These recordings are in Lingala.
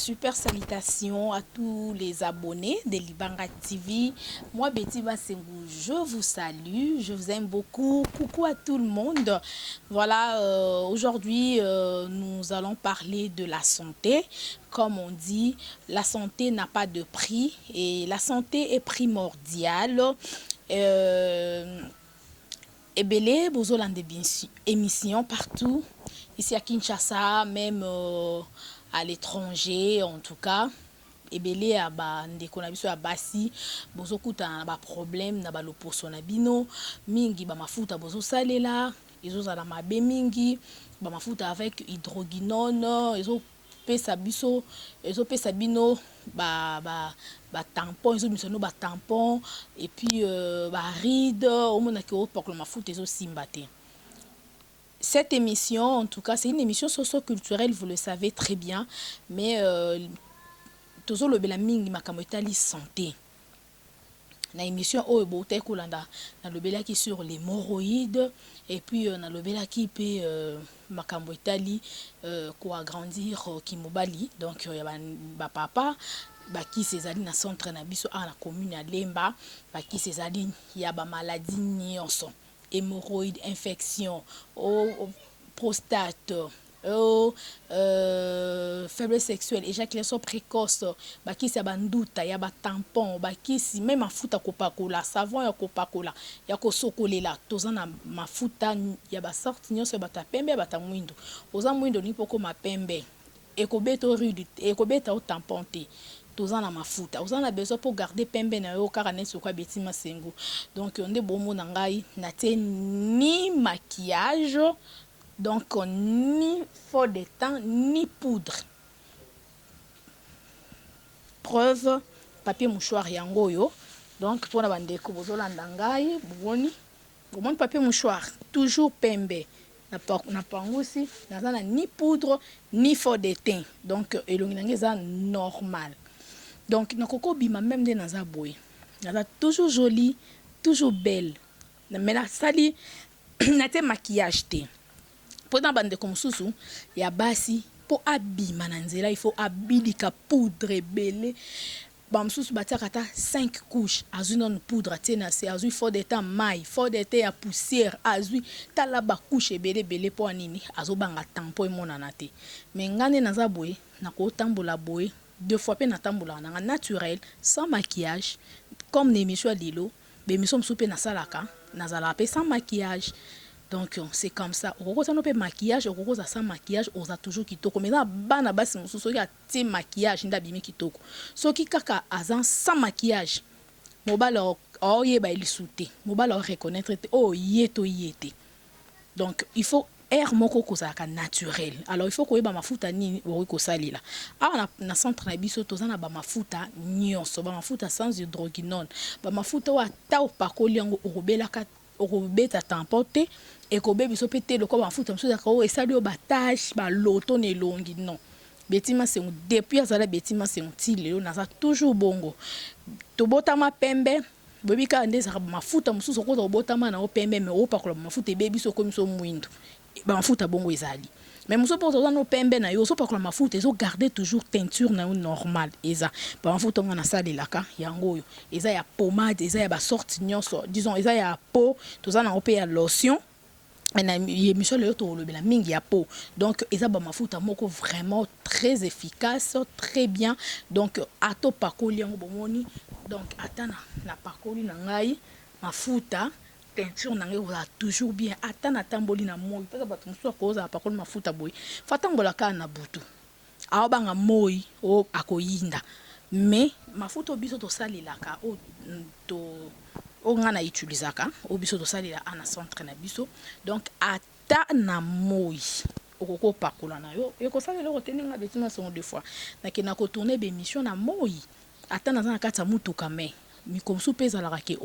Super salutations à tous les abonnés de Libanga TV. Moi, Betty Bassengou, je vous salue, je vous aime beaucoup. Coucou à tout le monde. Voilà, aujourd'hui, nous allons parler de la santé. Comme on dit, la santé n'a pas de prix et la santé est primordiale. Ebele, Bozoland émissions partout. Ici à Kinshasa, même à l'étranger, en tout cas. Ebele a ba ndeko na biso ya basi bozo kuta na ba problème na ba loposo na bino mingi ba mafuta bozo salela ezo za na mabe mingi ba mafuta avec hydroquinone pesa biso pesa bino ba tampon misono ba tampon et puis ba ride au mona ke o poklo mafuta simba te. Cette émission, en tout cas, c'est une émission socio-culturelle, vous le savez très bien, mais toujours le belamingi makambo etali santé. Na émission oyo bote kolanda na lobela ki sur les hémorroïdes et puis na lobela ki pe makambo etali ko agrandir ki mobali. Donc ya ba papa ba ki sezali na centre na biso na commune ya Lemba ba ki sezali ya ba maladie nyonso. Hémorroïdes, infection, prostate, faiblesse sexuelle, éjaculation précoce, bakisi ya banduta, ya ba tampon, bakisi même mafuta kopakola, savon ya kopakola, ya kosokolela, toza na mafuta ya ba sorte nyonso ya bata pembe, bata mwindo. Oza mwindo ni poko mapembe, ekobeta rude, ekobeta o tampon te. Toza na mafuta, oza na besoin pour garder pembe na yo kaka neti kwa Betty Bassengou. Donc onde bomo na ngai na te ni maquillage, donc ni faux de teint ni poudre. Preuve papier mouchoir yango yo. Donc pour na bandeko bozolanda ngai boni bomoni papier mouchoir toujours pembe. Na pangosi na ni poudre ni faux de teint. Donc elongi nange za normal. Donc nakoko bima même de naza boy. Naza toujours jolie, toujours belle. Mais la sali na te maquillage te. Pour na bande comme susu ya basi pour abima na nzela il faut abilika poudre belé. Bamsusu batiaka ata 5 couches azui non poudre tena se azui faux de teint maille faux de teint ya poussière azui tala ba couche belé po nini azobanga tampon emonana te. Mais ngane naza boy nako tambola boy 2 fois pe na tambola na naturel sans maquillage comme l'émission Lilo l'émission msupe na salaka nazala pe sans maquillage. Donc c'est comme ça okoko ça no pe maquillage okoko za sans maquillage oza toujours kitoko mais na bana basi mususu ya ti maquillage nda bimi kitoko soki kaka azan sans maquillage mobala oye ba ilisute mobala reconnaître oh yeto yete. Donc il faut air moko kozaka naturel. Alors il faut koyeba mafuta nini ori kosalila. Ah na centre na biso tozana ba mafuta nyonso, ba mafuta sans hydroquinone, ba mafuta wa ta opakoli yango orobelaka orobeta tampote et kobe biso pete loko ba mafuta msuza ko esali o batache ba loto ne longi non. Betty Bassengou depuis azala Betty Bassengou ti lelo naza toujours bongo. Tobotama pembe bobika ndeza ba mafuta msuza ko tobotama na o pembe me o pakola mafuta bebi so komiso mwindo. Ba mafuta bongo ezali mais muso pour toza no pembe na yo so pakola mafuta ezo garder toujours teinture na yo normal eza ba mafuta ngana salelaka yango yo eza ya pommade eza ya ba sorte nyonso disons eza ya peau toza na ope ya lotion na émission le to lobela mingi ya peau donc eza ba mafuta moko vraiment très efficace très bien donc ato pakoli yango bomoni donc atana na pakoli na ngai mafuta teinture nange oza toujours bien ata na tamboli na moi parce que bato mosusu akoza pakoli mafuta boy fatambola kaka na butu aobanga moi o akoyinda mais mafuta biso tosalelaka o nga na utilisaka o biso tosalela ana centre na biso donc ata na moi okoko pakola na yo ekosalela koteninga Betty Bassengou 2 fois nakena ko tourner be mission na moi ata na kati ya mutuka mais mikomsu peza la ke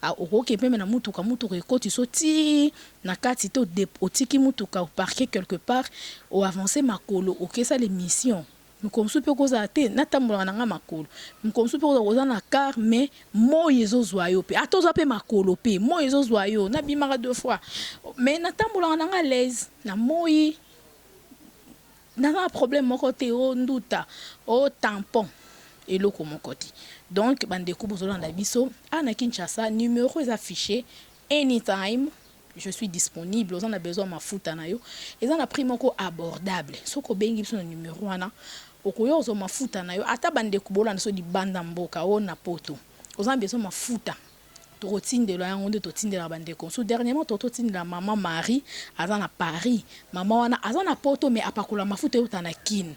okoke pe na mutuka ekoti soti na kati to otiki mutuka parquer quelque part o avancer makolo okesa les missions mikomsu pe koza te na tambola na nga makolo mikomsu pe koza na car mais moi ezozwa yo pe atoza pe makolo pe moi ezozwa yo na bimaka 2 fois mais na tambola na nga l'aise na moi n'a un problème mon côté au nduta au tampon et le mon côté donc bande ko bozolanda biso ana Kinshasa numéro est affiché anytime. Je suis disponible, on a besoin de ma foot na yo. Et on a pris mon abordable. So ko bengi biso numéro wana. Okoyo zo ma foot na yo. Ata bande ko bolanda so di banda mboka o na poto. On a besoin de ma foot. To rotinde la yango to tinde la bande ko. So dernièrement to tinde la maman Marie azana à Paris. Maman wana azana poto mais apakola ma foot yo tana kin.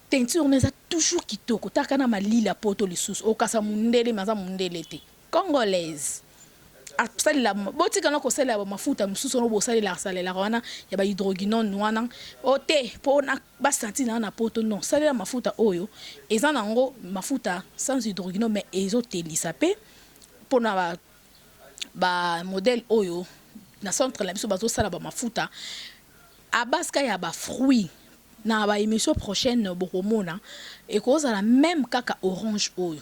Teinture neza toujours kitoko. Takana malila poto lisusu. Okasa mundele maza mundele te. Congolaise. Asalela botika na ko salela mafuta mususu no bosalela salela wana ya ba hydroquinone wana ote pona ba senti na poto non salela mafuta oyo eza nango mafuta sans hydroquinone mais ezotelisa pe pona ba modèle oyo na centre la biso bazo sala ba mafuta a base ka ya ba fruits na ba émission prochaine bokomona et cause la même kaka orange oyo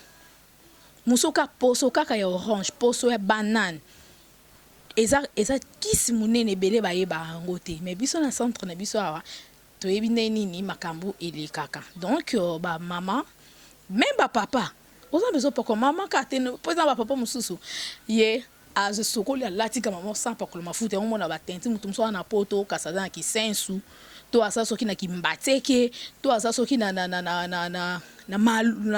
musoka poso kaka ya orange poso ya banane eza kisi munene belé baye ba ngote mais biso na centre na biso awa to yebi nini makambu ele kaka donc ba maman même ba papa oza bezo poko maman ka te po ba papa mususu ye a ze sokoli alatika maman sans pas que le mafuta on mona ba tenti mutu mso na poto kasada na kisensu to asa soki na kimbateke to asa soki na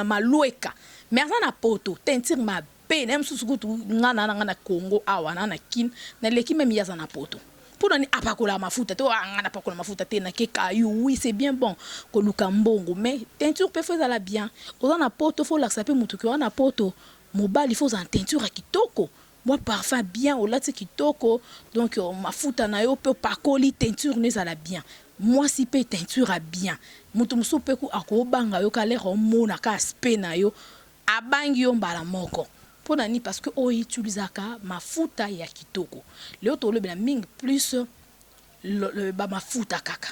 malueka mais asa na poto tentir ma pe nem susukutu ngana na Congo awa na kin na leki même yaza na poto pour ni apakola mafuta to ngana apakola mafuta te na ke kayu oui c'est bien bon ko lukambongo mais teinture peut faire la bien oza na poto faut la saper mutu ko na poto mobali faut en teinture kitoko moi parfum bien au lati kitoko donc mafuta na yo peut pakoli teinture ne la bien moi si pe teinture a bien mutu musu pe ku akobanga yo ka lero mona ka aspect na yo abangi yo mbala moko pona ni parce que o utilizaka mafuta ya kitoko leo to lobela mingi plus ba mafuta kaka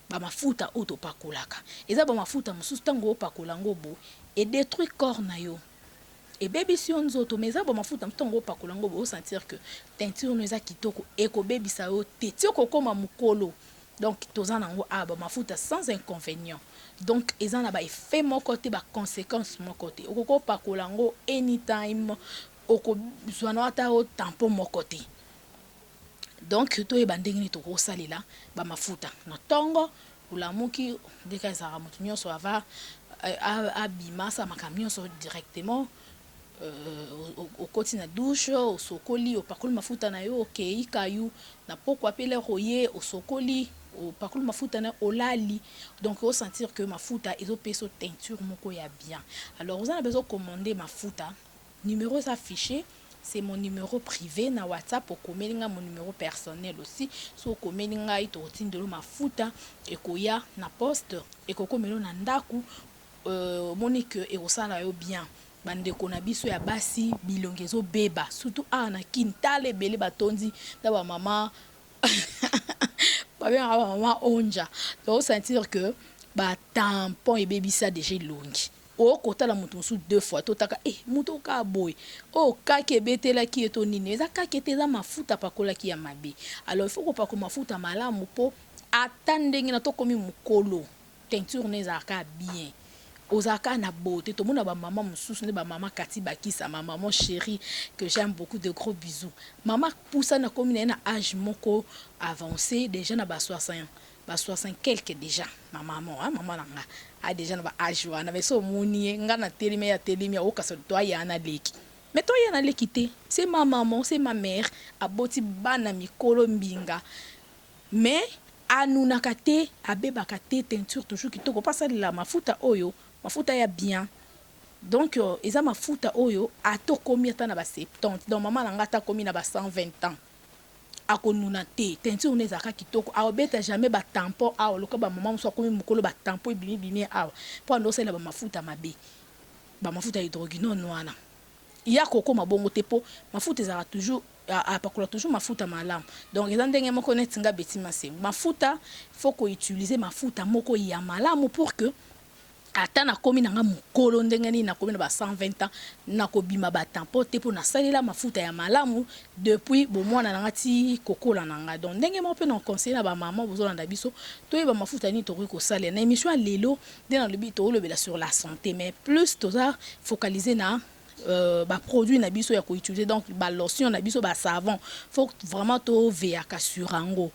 ba mafuta oto pakolaka eza ba mafuta mususu tango pakolango bo et détruit corps na yo et baby si on zoto mais eza ba mafuta tango pakolango bo sentir que teinture no eza kitoko et ko baby sa yo te tioko koma mukolo donc tozana ngo aba mafuta sans inconvénient donc ils en a ba effet mon côté ba conséquence mon côté okoko pakolango anytime oko zwana ata o tampon mon côté donc to e bandengini to ko salila ba mafuta na tongo ulamuki deka za mutu nyonso ava abima sa makamio so directement au côté na douche au sokoli au pakul mafuta na yo okay kayu na poko apele royer au sokoli au pakul mafuta na olali donc au sentir que mafuta ils ont peso teinture moko ya bien alors vous avez besoin de commander mafuta numéro affiché c'est mon numéro privé na WhatsApp au komelinga mon numéro personnel aussi so komelinga ito tindelo mafuta ekoya na poste ekokomelo na ndaku monique et osala yo bien bande kona biso ya basi bilongezo beba surtout na kintale bele batondi da ba mama ba bien ba mama onja donc sentir que ba tampon et baby ça déjà longi o kota la mutu sous deux fois totaka mutu ka boy o ka ke betela ki eto nini eza ka ke teza mafuta pakola ki ya mabe alors il faut ko pa ko mafuta malamu po atandenge na to komi mukolo teinture neza ka bien ozaka na beauté tout le monde ba maman mususu ne ba maman Kati Bakisa ma maman chérie que j'aime beaucoup, de gros bisous maman poussa na comme na âge moko avancé déjà na ba 60 quelques déjà ma maman maman nanga a déjà na ba âge wana mais so moni nga na telemi ya okaso to ya na leki mais to ya na leki te c'est ma maman c'est ma mère aboti bana mikolo mbinga mais anunaka te abebaka te teinture toujours kitoko pasa la mafuta oyo mafuta ya bien donc eza mafuta oyo atokomi ata na ba 70 donc maman nanga ata komi na ba 120 ans akonuna te teinture nezaka kitoko aobeta jamais ba tampon awo loka ba maman so komi mukolo ba tampon bimi awo po ando sala ba mafuta mabe ba mafuta hydroquinone wana ya koko mabongo te po mafuta ezaka toujours apakola toujours mafuta malamu donc eza ndenge moko netinga betima se mafuta faut ko utiliser mafuta moko ya malamu pour que ata nakomi nanga mokolo ndenge nini nakomi na ba 120 ans nakobima batampo te mpo nasalela mafuta ya malamu depuis bomwana nanga ti kokola nanga. Donc ndenge moko mpe na conseil na bamama bozolanda biso toyeba mafuta nini tokoki kosalela na émission ya lelo nde nalobi toolobela sur la santé, mais plus toza focaliser na ba produit na biso ya ko utiliser, donc ba lotion na biso ba savon faut vraiment to veaka sur ango.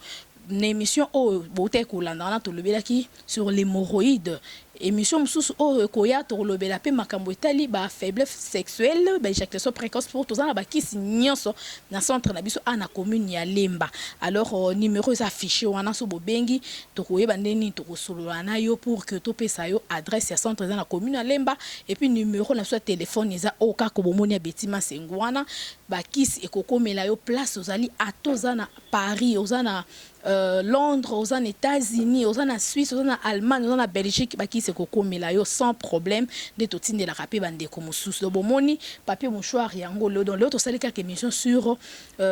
Une émission au beauté kolanda na tolobelaki sur l'hémorroïde, émission mususu o koya tolobela pe makambo etali ba faiblesse sexuelle, ba éjaculation précoce pour tous na ba kisi nyonso na centre na biso ana commune ya Lemba. Alors numéro est affiché wana so bobengi tokoyeba ndeni tokosolola na yo pour que to pesa yo adresse ya centre na commune ya Lemba, et puis numéro na so téléphone eza o ka ko bomoni ya Betima Sengwana ba kisi ekokomela yo place ozali atoza na Paris, ozana Londres, aux États-Unis, aux Suisse, aux Allemagne, aux Belgique, qui se kokomela yo sans problème de totine de la rapé bande comme sous le bomoni papier mouchoir yango le dans l'autre salle quelques émissions sur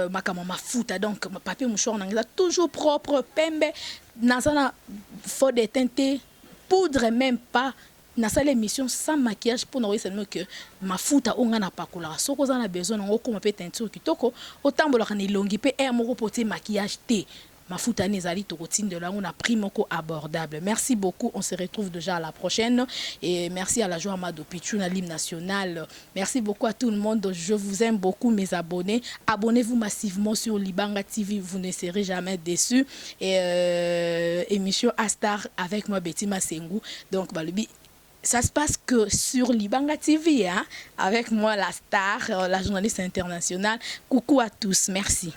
makama mafuta, donc papier mouchoir on toujours propre pembe nazana faux de teinté poudre même pas na salle émission sans maquillage pour nous seulement que mafuta onga na pakola soko za na besoin ngo comme peut teinture kitoko otambola kana ilongi pe air moko poté maquillage té mafuta nezali tokotine de là on a prix moko abordable. Merci beaucoup, on se retrouve déjà à la prochaine et merci à la joie Amado Pichou na l'hymne national. Merci beaucoup à tout le monde, je vous aime beaucoup mes abonnés. Abonnez-vous massivement sur Libanga TV, vous ne serez jamais déçus. Et émission Astar avec moi Betima Sengou. Donc Balubi, ça se passe que sur Libanga TV, hein, avec moi la star, la journaliste internationale. Coucou à tous, merci.